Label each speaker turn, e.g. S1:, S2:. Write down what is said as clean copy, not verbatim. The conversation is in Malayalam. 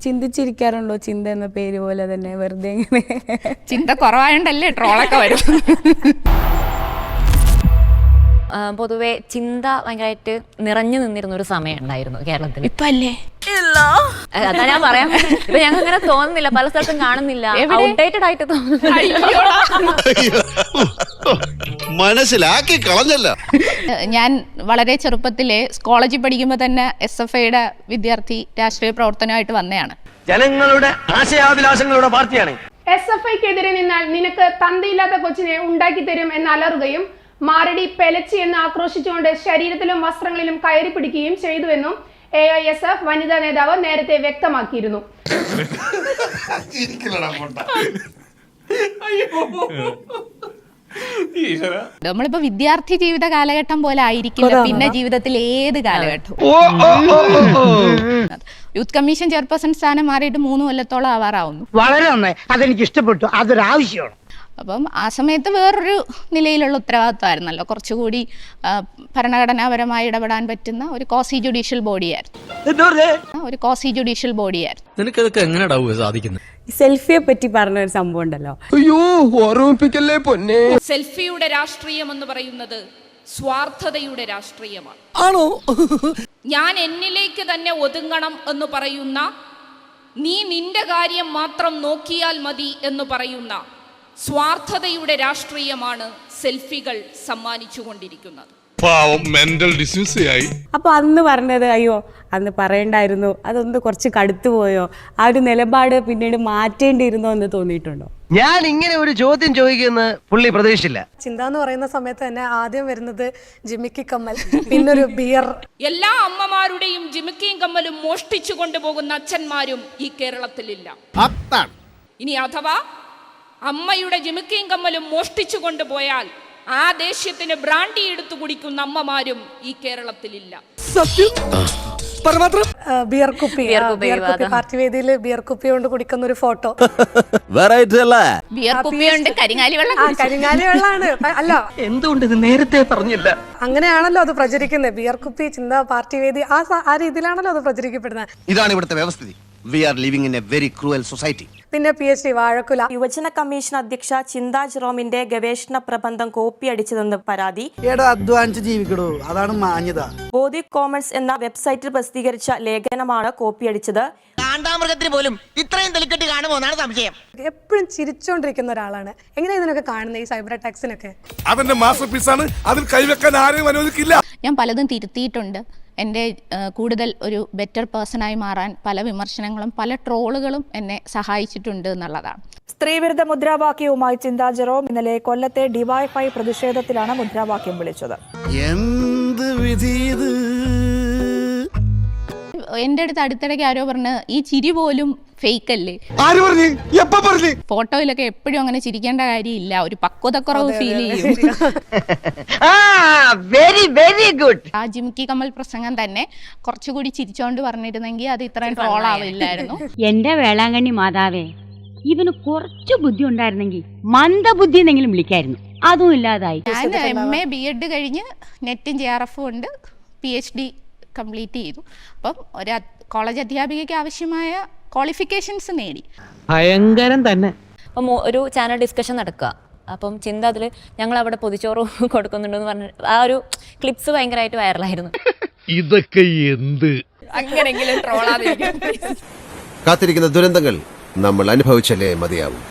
S1: ചിന്തിച്ചിരിക്കാറുണ്ടോ? ചിന്ത എന്ന പേര് പോലെ തന്നെ വെറുതെ ഇങ്ങനെ
S2: ചിന്ത കുറവായോണ്ടല്ലേ ട്രോളൊക്കെ വരും.
S3: പൊതുവെ ചിന്ത ഭയങ്കരമായിട്ട് നിറഞ്ഞു നിന്നിരുന്ന ഒരു സമയം ഉണ്ടായിരുന്നു കേരളത്തിൽ.
S2: ഇപ്പൊ അല്ലേ?
S3: അതാ ഞാൻ പറയാം. ഇപ്പൊ ഞങ്ങൾക്ക് അങ്ങനെ തോന്നുന്നില്ല, പല സ്ഥലത്തും കാണുന്നില്ല, ഔട്ട്ഡേറ്റഡ് ആയിട്ട് തോന്നുന്നു.
S4: മനസ്സിലാക്കി കളഞ്ഞല്ല.
S2: ഞാൻ വളരെ ചെറുപ്പത്തിലെ കോളേജിൽ പഠിക്കുമ്പോൾ തന്നെ SFIയുടെ വിദ്യാർത്ഥി രാഷ്ട്രീയ പ്രവർത്തനമായിട്ട് വന്നതാണ്.
S5: ജനങ്ങളുടെ ആശയാഭിലാഷങ്ങളുടെ പാർട്ടിയാണ്.
S6: SFIക്കെതിരെ നിന്നാൽ നിനക്ക് തന്തയില്ലാത്ത കൊച്ചിനെ ഉണ്ടാക്കി തരും എന്ന് അലറുകയും മാരടി പെലച്ചി എന്ന് ആക്രോശിച്ചുകൊണ്ട് ശരീരത്തിലും വസ്ത്രങ്ങളിലും കയറി പിടിക്കുകയും ചെയ്തുവെന്നും AISF വനിതാ നേതാവ് നേരത്തെ വ്യക്തമാക്കിയിരുന്നു.
S2: നമ്മളിപ്പോ വിദ്യാർത്ഥി ജീവിത കാലഘട്ടം പോലെ ആയിരിക്കില്ല പിന്നെ ജീവിതത്തിൽ ഏത് കാലഘട്ടവും. യൂത്ത് കമ്മീഷൻ ചെയർപേഴ്സൺ സ്ഥാനം മാറിയിട്ട് 3 കൊല്ലത്തോളം ആവാറാവുന്നു.
S7: വളരെ നന്നായി, അതെനിക്ക് ഇഷ്ടപ്പെട്ടു. അതൊരാവശ്യമാണ്.
S2: അപ്പം ആ സമയത്ത് വേറൊരു നിലയിലുള്ള ഉത്തരവാദിത്വമായിരുന്നല്ലോ, കുറച്ചുകൂടി ഭരണഘടനാപരമായി ഇടപെടാൻ പറ്റുന്ന ഒരു കോസി ജുഡീഷ്യൽ ബോഡിയായിരുന്നു.
S8: നിനക്കതൊക്കെ എങ്ങനെയാ സാധിക്കുന്നത്?
S1: സെൽഫിയെ പറ്റി പറഞ്ഞൊരു സംഭവം ഉണ്ടല്ലോ.
S9: അയ്യോ, ഓർമ്മിപ്പിക്കല്ലേ പൊന്നെ.
S10: സെൽഫിയുടെ രാഷ്ട്രീയം എന്ന് പറയുന്നത് സ്വാർത്ഥതയുടെ രാഷ്ട്രീയമാണ്.
S9: ആണോ?
S10: ഞാൻ എന്നിലേക്ക് തന്നെ ഒതുങ്ങണം എന്ന് പറയുന്ന, നീ നിന്റെ കാര്യം മാത്രം നോക്കിയാൽ മതി എന്ന് പറയുന്ന സ്വാർത്ഥതയുടെ രാഷ്ട്രീയമാണ് സെൽഫികൾ സമ്മാനിച്ചുകൊണ്ടിരിക്കുന്നത്.
S1: അപ്പൊ അന്ന് പറഞ്ഞത് അയ്യോ അന്ന് പറയണ്ടായിരുന്നു, അതൊന്ന് കുറച്ച് കടുത്തു പോയോ, ആ ഒരു നിലപാട് പിന്നീട് മാറ്റേണ്ടിയിരുന്നോ എന്ന് തോന്നിയിട്ടുണ്ടോ?
S5: ഞാൻ ഇങ്ങനെ ഒരു ചോദ്യം ചോദിക്കുന്ന പുള്ളി പ്രതീക്ഷിച്ചില്ല.
S6: ചിന്ത എന്ന് പറയുന്ന സമയത്ത് തന്നെ ആദ്യം വരുന്നത് ജിമിക്കി കമ്മൽ, പിന്നൊരു ബിയർ.
S10: എല്ലാ അമ്മമാരുടെയും ജിമിക്കിയും കമ്മലും മോഷ്ടിച്ചു കൊണ്ടുപോകുന്ന അച്ഛന്മാരും ഈ കേരളത്തിലില്ല. ഇനി അഥവാ അമ്മയുടെ ജിമിക്കിയും കമ്മലും മോഷ്ടിച്ചു കൊണ്ടുപോയാൽ ആ ദേഷ്യത്തിന് ബ്രാൻഡി എടുത്തു കുടിക്കുന്ന അമ്മമാരും ഈ കേരളത്തിലില്ല.
S6: ബിയർ കുപ്പി പാർട്ടി വേദിയിൽ ബിയർ കുപ്പി കൊണ്ട് കുടിക്കുന്ന ഒരു ഫോട്ടോ.
S2: ബിയർ കുപ്പി കൊണ്ട് കരിങ്ങാലി
S6: വെള്ളമാണ്. അല്ല,
S5: എന്തുകൊണ്ട് ഇത് നേരത്തെ പറഞ്ഞില്ല?
S6: അങ്ങനെയാണല്ലോ അത് പ്രചരിക്കുന്നത്. ബിയർ കുപ്പി ചിന്ത പാർട്ടി വേദി ആ രീതിയിലാണല്ലോ അത് പ്രചരിക്കപ്പെടുന്നത്.
S4: ഇതാണ് ഇവിടുത്തെ വ്യവസ്ഥിതി. We are living in a very cruel society.
S6: പിന്നെ PhD വാഴക്കുല.
S11: യുവജന കമ്മീഷൻ അധ്യക്ഷ ചിന്ത ജെറോമിന്റെ ഗവേഷണ പ്രബന്ധം കോപ്പി അടിച്ചതെന്ന് പരാതി.
S7: അധ്വാനിച്ച് ജീവിക്കടോ, അതാണ് മാന്യത.
S11: ബോധി കോമൺസ് എന്ന വെബ്സൈറ്റിൽ പ്രസിദ്ധീകരിച്ച ലേഖനമാണ് കോപ്പി അടിച്ചത്.
S7: കാണ്ടാമൃഗത്തിന് പോലും ഇത്രയും തെളിക്കെട്ടി കാണുമോ എന്നാണ് സംശയം.
S6: എപ്പോഴും ചിരിച്ചോണ്ടിരിക്കുന്ന ഒരാളാണ്. എങ്ങനെയാ ഇതിനൊക്കെ കാണുന്നത്, ഈ സൈബർ അറ്റാക്സിനൊക്കെ?
S9: അവന്റെ മാസ്റ്റർ പീസാണ്, അതിൽ കൈവെക്കാൻ ആരെയും അനുവദിക്കില്ല.
S2: ഞാൻ പലതും തിരുത്തിയിട്ടുണ്ട്. എൻ്റെ കൂടുതൽ ഒരു ബെറ്റർ പേഴ്സണായി മാറാൻ പല വിമർശനങ്ങളും പല ട്രോളുകളും എന്നെ സഹായിച്ചിട്ടുണ്ട് എന്നുള്ളതാണ്.
S11: സ്ത്രീവിരുദ്ധ മുദ്രാവാക്യവുമായി ചിന്ത ജെറോം ഇന്നലെ കൊല്ലത്തെ ഡിവൈഎഫ്ഐ പ്രതിഷേധത്തിലാണ് മുദ്രാവാക്യം വിളിച്ചത്.
S4: എന്ത് വിധി ഇത്?
S2: എൻ്റെ അടുത്ത് അടുത്തിടയ്ക്ക് ആരോ പറഞ്ഞ് ഈ ചിരി പോലും ഫേക്ക് അല്ലേ. ഫോട്ടോയിലൊക്കെ എപ്പോഴും അങ്ങനെ ചിരിക്കേണ്ട കാര്യമില്ല, ഒരു പക്വതക്കുറവ് ഫീൽ ചെയ്യും. ആ ജിമിക്കി കമ്മൽ പ്രസംഗം തന്നെ കുറച്ചുകൂടി ചിരിച്ചോണ്ട് പറഞ്ഞിരുന്നെങ്കിൽ അത് ഇത്രയും ട്രോൾ ആവില്ലായിരുന്നു.
S12: എന്റെ വേളാങ്കണ്ണി മാതാവേ, ഇവന് കുറച്ചു ബുദ്ധി ഉണ്ടായിരുന്നെങ്കിൽ മന്ദബുദ്ധി എന്നെങ്കിലും വിളിക്കായിരുന്നു. അതും ഇല്ലാതായി.
S2: ഞാൻ MA B.Ed കഴിഞ്ഞ് നെറ്റും JRF ഉണ്ട്, PhD കംപ്ലീറ്റ് ചെയ്തു. അപ്പം ഒരു കോളേജ് അധ്യാപികയ്ക്ക് ആവശ്യമായ ക്വാളിഫിക്കേഷൻസ് നേടി.
S7: ഭയങ്കരം തന്നെ.
S3: അപ്പം ഒരു ചാനൽ ഡിസ്കഷൻ നടക്കുക, അപ്പം ചിന്ത അതിൽ ഞങ്ങൾ അവിടെ പൊതിച്ചോറ് കൊടുക്കുന്നുണ്ടെന്ന് പറഞ്ഞ ആ ഒരു ക്ലിപ്സ് ഭയങ്കരമായിട്ട് വൈറലായിരുന്നു.
S9: ഇതൊക്കെ എന്ത്
S3: അങ്ങനെങ്കിലും ട്രോളാതിരിക്കും.
S4: കാത്തിരിക്കുന്ന ദുരന്തങ്ങൾ നമ്മൾ അനുഭവിച്ചല്ലേ മതിയാവും.